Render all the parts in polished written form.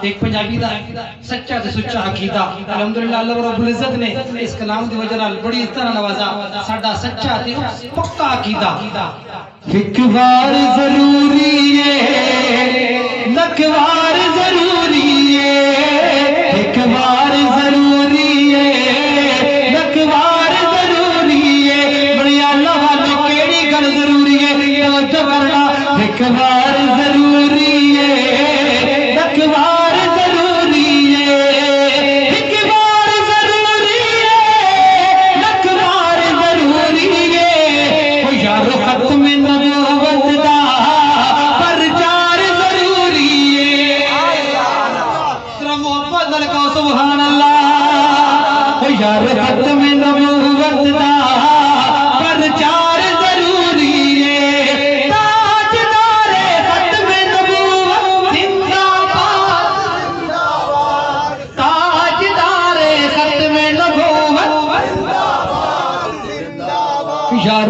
ایک پنجابی دا سچا تے سچا عقیدہ الحمدللہ اللہ رب العزت نے اس کلام دی وجہ نال بڑی اس طرح نوازا ساڈا سچا تے پکا عقیدہ ایک بار ضروری ہے لکھ بار ضروری ہے ایک بار ضروری ہے لکھ بار ضروری ہے بڑی اللہ والے کیڑی گل ضروری ہے توجہ کرنا ایک بار ضروری ہے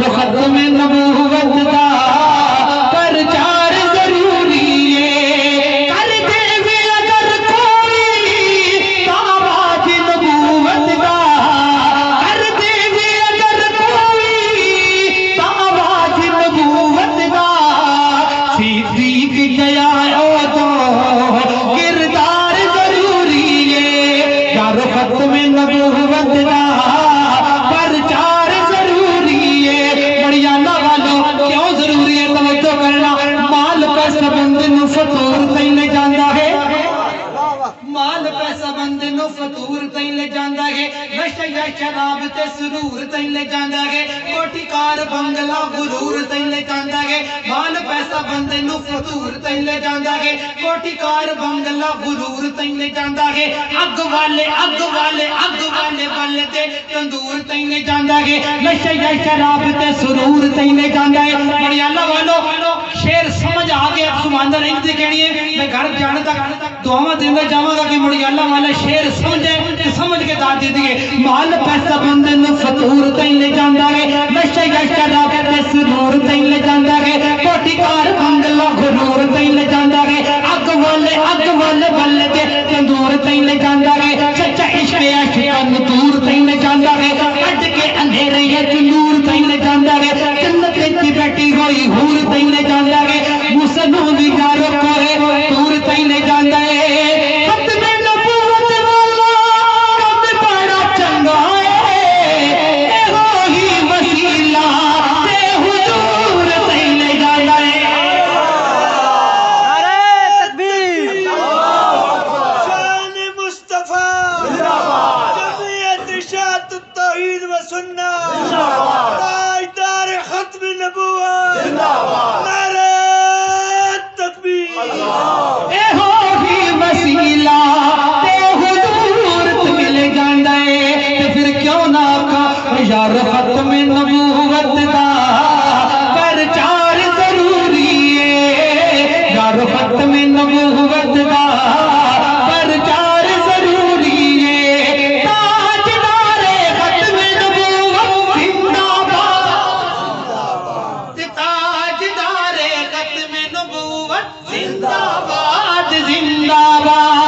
ختم نبوت دا پرچار ضروری ہے کر دے بھی اگر کوئی دعویٰ نبوت دا کر دے بھی اگر کوئی دعویٰ نبوت دا صدیق گیا تو کردار ضروری ہے یارو ختم نبوت دا فطور تین لے جاندہ ہے مال پیسہ بندے نو فطور تین لے جاندہ ہے نشہ یا شراب تے سرور تین لے جاندہ ہے کوٹی کار بنگلہ غرور تین لے جاندہ ہے مال پیسہ بندے نو فطور تین لے جاندہ ہے کوٹی کار بنگلہ غرور تین لے جاندہ ہے اگ والے والے تے تندور تین لے جاندہ ہے نشہ یا شراب تے سرور تین لے جاندہ ہے بڑی اللہ والو شیر سمجھ آگے اب سماندر ایک دے کہنی ہے میں گھر جانے تک دعاوں دیندہ جاؤں گا کہ مڑی اللہ والا شیر سمجھے سمجھ کے داد دے دیئے مال پیسہ بندے نو فطور تین لے جاندہ گے نشہ یا شراب تے سرور تین لے جاندہ گے کوٹی کار بنگلہ غرور تین لے جاندہ گے اگ والے والے تے تندور تین لے جاندہ گے سچا عشق عاشقان دور تین لے جاندہ گے اج کے اندھیرے یہ نور تین لے جاندہ گے جنت کی بیٹی ہوئی حور تین لے جاندہ گے مسنو بھی جارو کوئے دور تین لے جاندہ گے ختم نبوت دا پرچار ضروری ہے یار ختم نبوت دا پرچار ضروری ہے تاجدار ختم نبوت زندہ باد تاجدار ختم نبوت زندہ باد زندہ باد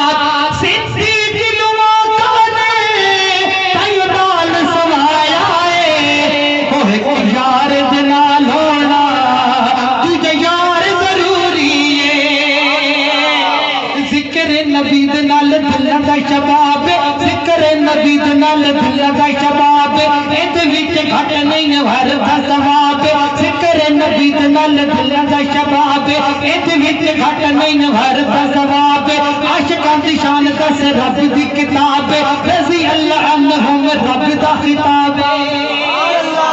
شباب ذکر نبی نال دل دا شباب ایت وچ گھٹ نہیں ہر دا ثواب ذکر نبی نال دل دا شباب ایت وچ گھٹ نہیں ہر دا ثواب عاشقاں دی شان دس رب دی کتاب رضی اللہ عنہم رب دا خطاب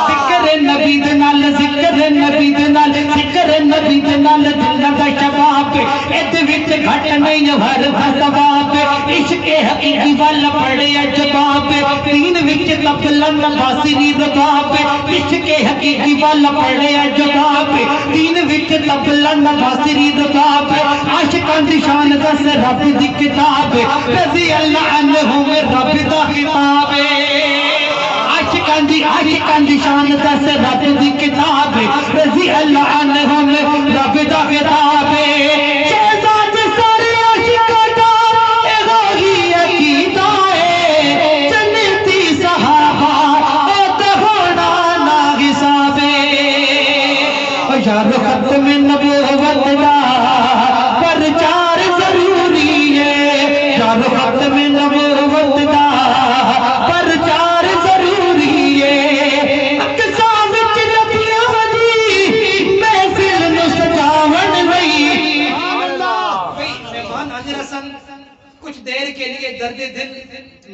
ذکر نبی نال ذکر نبی نال ذکر نبی نال دل دا شباب ایت وچ گھٹ نہیں ہر دا ثواب عشق حقیقی والا پڑے جواب دین وچ تبلن باسری رباب عشق حقیقی والا پڑے جواب دین وچ تبلن باسری رباب عاشقاں دی شان دس رب دی کتاب رضی اللہ عنہم رب دا خطاب عاشقاں دی شان دس رب دی کتاب رضی اللہ عنہم رب دا خطاب شہزاد سارے عاشقاں عامر حسن کچھ دیر کے لیے درد دل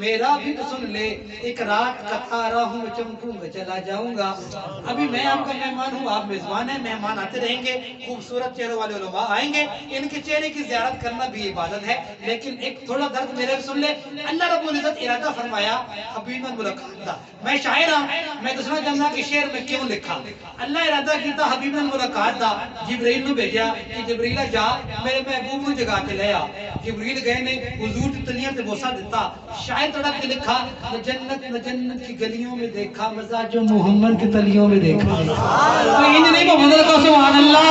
میرا بھی تو سن لے، ایک رات کا تارا ہوں چمکوں گا چلا جاؤں گا۔ ابھی میں آپ کا مہمان ہوں، آپ میزبان ہیں، مہمان آتے رہیں گے، خوبصورت چہروں والے علماء آئیں گے، ان کے چہرے کی زیارت کرنا بھی عبادت ہے، لیکن ایک تھوڑا درد میرے بھی سن لے۔ اللہ رب العزت ارادہ فرمایا حبیب ملاقات دا، میں شاعر ہوں، میں دسنا چاہتا کہ شعر میں کیوں لکھا۔ اللہ ارادہ کیتا حبیب ملاقات دا، جبریل نو بھیجا کہ جبریل جا میرے محبوب نو جگا کے لے آ۔ جبریل گئے نے حضور کی تلیاں سے بوسہ دیتا، شاعر تڑپ کے لکھا نہ جنت کی گلیوں میں دیکھا مزہ جو محمد کی تلیوں میں دیکھا۔ تو انہیں نہیں محمد کو سبحان اللہ۔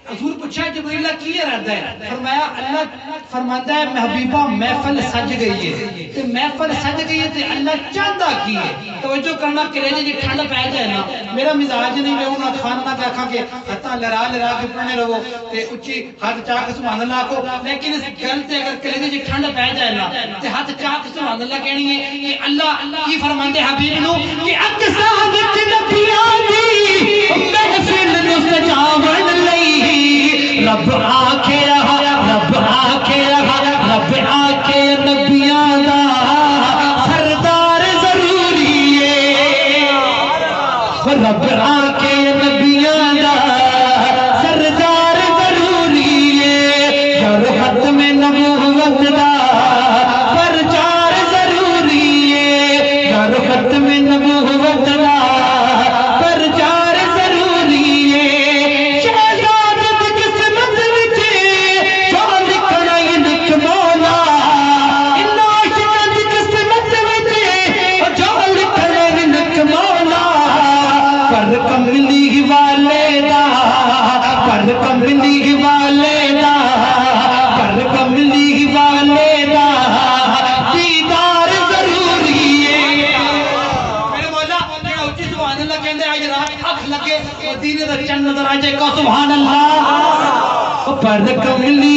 حضور پوچھا جبریل کی ارادہ ہے؟ فرمایا اللہ فرماتا ہے محبوبہ محفل سج گئی ہے، تو محفل سج گئی ہے تو اللہ چاہتا کی ہے۔ توجہ کرنا کلیجے جی ٹھنڈ پہ جائے نا، میرا مزاج نہیں، میں انہاں کھانا پہ آکھاں کہ ہتھا لڑا کے پڑھنے رہو تے اچھی ہاتھ چاہ کے سبحان اللہ کو، لیکن اس گل تے اگر کلیجے جی ٹھنڈ پہ جائے نا تے ہاتھ چاہ کے سبحان اللہ کہنی ہے کہ اللہ کی فرماندے حبیب نو کہ اقصا وچ نبیاں دی محفل نو سجاون لئی رب آکھے رہا، رب آکھے رہا، رب آکھے نبیاں دا سردار ضروری ہے، رب آکھے نبیاں دا سردار ضروری ہے، گر ختم نبوت دا پرچار ضروری ہے، گر ختم نبوت دا پرچار ضروری ہے، شہزاد دی قسمت وچ جو لکھنا ہی لکھ مولا، ان عاشقاں دی قسمت وچ جو لکھنا ہی لکھ مولا، پر کملی والے دا، پر کملی والے دا، پر کملی والے دا دیدار ضروری ہے۔ میرے مولا جڑا اچھی سبحان اللہ کہندے آج رات اکھ لگے مدینے دا چند نظر آ جائے کہ سبحان اللہ، پر کملی